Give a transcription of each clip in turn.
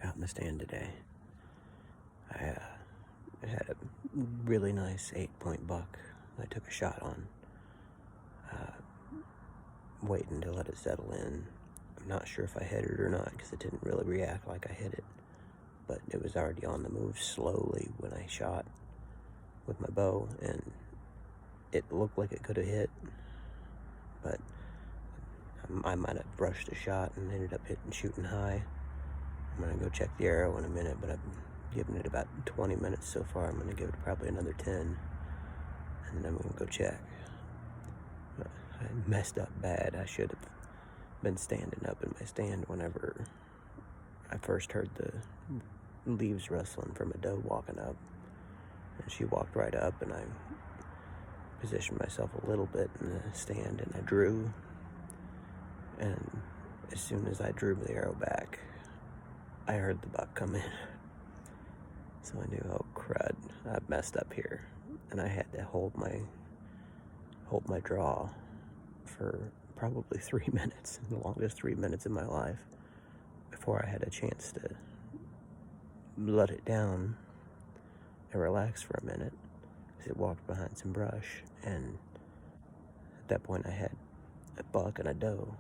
out in the stand today. I had a really nice 8-point buck I took a shot on. Waiting to let it settle in. I'm not sure if I hit it or not because it didn't really react like I hit it, but it was already on the move slowly when I shot with my bow, and it looked like it could have hit, but I might have brushed a shot and ended up shooting high. I'm gonna go check the arrow in a minute, but I've given it about 20 minutes so far. I'm gonna give it probably another 10, and then I'm gonna go check. I messed up bad. I should have been standing up in my stand whenever I first heard the leaves rustling from a doe walking up, and she walked right up, and I positioned myself a little bit in the stand, and I drew, and as soon as I drew the arrow back, I heard the buck come in. So I knew, oh crud, I've messed up here, and I had to hold my draw for probably 3 minutes, the longest 3 minutes of my life, before I had a chance to let it down and relax for a minute, because it walked behind some brush, and at that point I had a buck and a doe,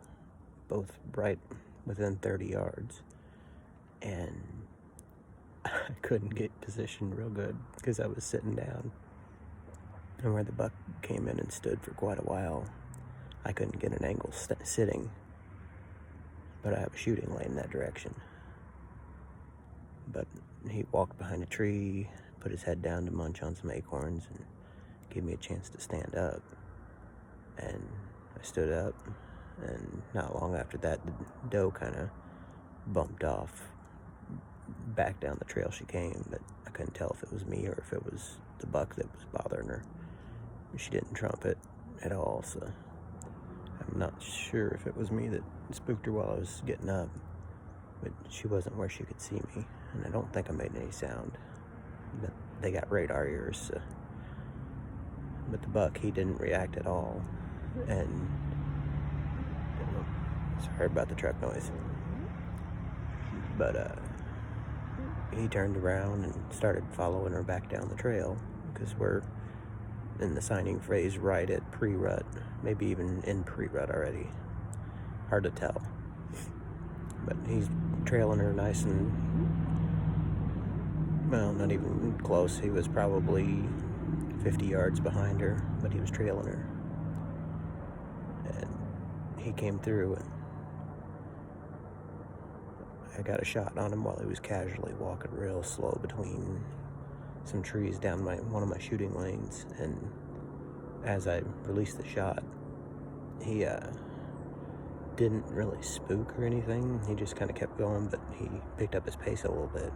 both right within 30 yards, and I couldn't get positioned real good because I was sitting down, and where the buck came in and stood for quite a while, I couldn't get an angle sitting, but I have a shooting lane in that direction. But he walked behind a tree, put his head down to munch on some acorns, and gave me a chance to stand up. And I stood up, and not long after that, the doe kind of bumped off back down the trail she came, but I couldn't tell if it was me or if it was the buck that was bothering her. She didn't trumpet at all, so I'm not sure if it was me that spooked her while I was getting up, but she wasn't where she could see me, and I don't think I made any sound, but they got radar ears, so. But the buck, he didn't react at all, and sorry about the truck noise, but he turned around and started following her back down the trail, because we're in the signing phase right at pre-rut, maybe even in pre-rut already. Hard to tell. But he's trailing her nice and, well, not even close. He was probably 50 yards behind her, but he was trailing her. And he came through, and I got a shot on him while he was casually walking real slow between some trees down one of my shooting lanes, and as I released the shot, he didn't really spook or anything. He just kind of kept going, but he picked up his pace a little bit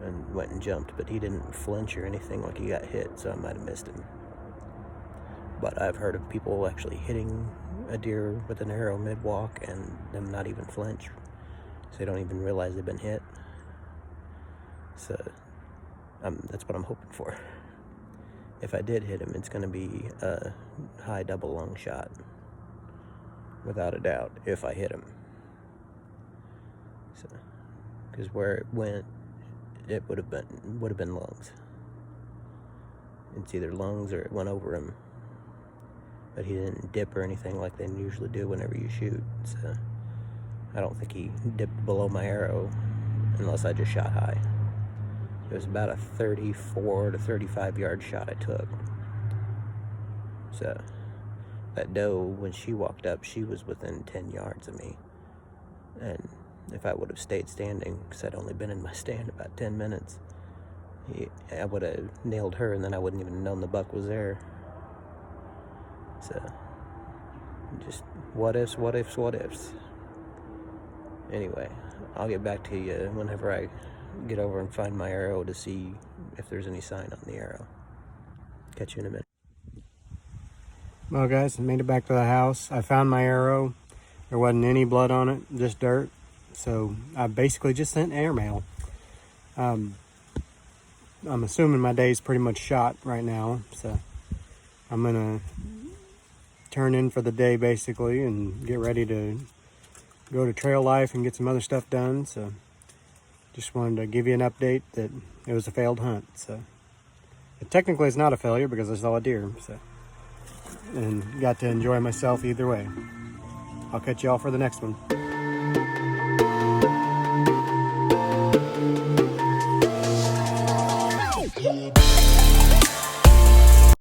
and went and jumped, but he didn't flinch or anything like he got hit, so I might have missed him. But I've heard of people actually hitting a deer with an arrow mid-walk and them not even flinch, so they don't even realize they've been hit. So that's what I'm hoping for. If I did hit him, it's going to be a high double lung shot, without a doubt, if I hit him. So, because where it went, it would have been lungs. It's either lungs or it went over him, but he didn't dip or anything like they usually do whenever you shoot. So I don't think he dipped below my arrow unless I just shot high. It was about a 34 to 35 yard shot I took. So that doe, when she walked up, she was within 10 yards of me. And if I would have stayed standing, because I'd only been in my stand about 10 minutes, I would have nailed her, and then I wouldn't even have known the buck was there. So just what ifs, what ifs, what ifs. Anyway, I'll get back to you whenever I get over and find my arrow to see if there's any sign on the arrow. Catch you in a minute. Well guys, I made it back to the house. I found my arrow. There wasn't any blood on it, just dirt. So I basically just sent airmail. I'm assuming my day's pretty much shot right now. So I'm gonna turn in for the day basically and get ready to go to trail life and get some other stuff done. So just wanted to give you an update that it was a failed hunt. So technically it's not a failure because I saw a deer, so, and got to enjoy myself either way. I'll catch y'all for the next one.